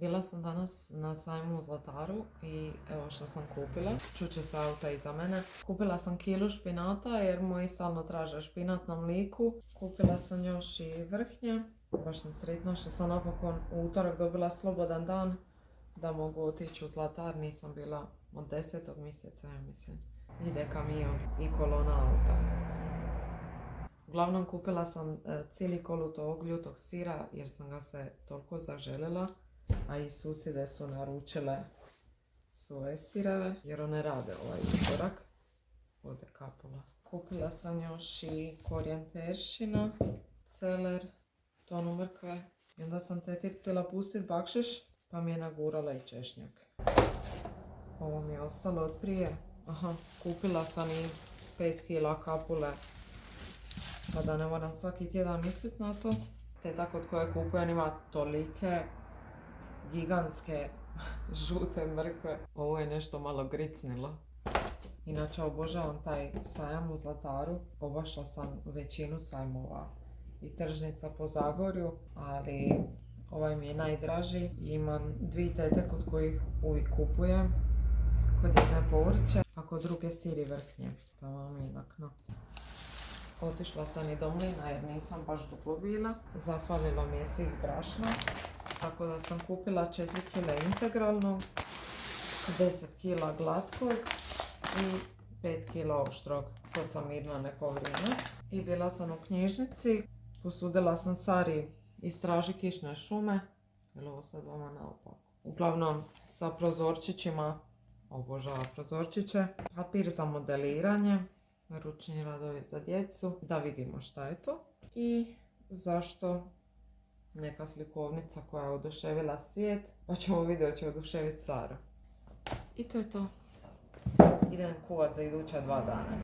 Bila sam danas na sajmu u Zlataru i evo što sam kupila. Čuće se auta iza mene. Kupila sam kilu špinata jer moji stalno traže špinat na mliku. Kupila sam još i vrhnje. Baš sam sretna što sam napokon u utorak dobila slobodan dan da mogu otići u Zlatar. Nisam bila od 10. mjeseca, ja mislim. Ide kamion i kolona auta. Uglavnom kupila sam cijeli kolut ovog ljutog sira jer sam ga se toliko zaželjela, a i susjede su naručile svoje sireve jer one rade ovaj utorak. Ode kapula. Kupila sam još i korijen peršina, celer, tonu mrkve i onda sam teti htjela pustiti bakšiš pa mi je nagurala i češnjak. Ovo mi je ostalo od prije. Kupila sam i 5 kila kapule pa da ne moram svaki tjedan misliti na to. Teta kod koje kupujem ima tolike gigantske žute mrkve. Ovo je nešto malo gricnilo. Inače obožavam taj sajam u Zlataru. Obašla sam većinu sajmova i tržnica po Zagorju, ali ovaj mi je najdraži. Imam 2 tete kod kojih uvijek kupujem. Kod jedne povrće, a kod druge sir i vrhnje. To vam je inakno. Otišla sam i do mlina jer nisam baš dugo bila. Zafalilo mi je svih brašna. Tako da sam kupila 4 kg integralnog, 10 kg glatkog i 5 kg oštrog. Sad sam mirna neko vrijeme. I bila sam u knjižnici. Posudila sam Sari istraži kišne šume. Jel ovo sad vama naopako? Uglavnom sa prozorčićima. Obožava prozorčiće. Papir za modeliranje. Ručni radovi za djecu. Da vidimo šta je to. I zašto neka slikovnica koja je oduševila svijet. Pa ćemo video će oduševiti Saru. I to je to. Idem kuvat za iduća 2 dana.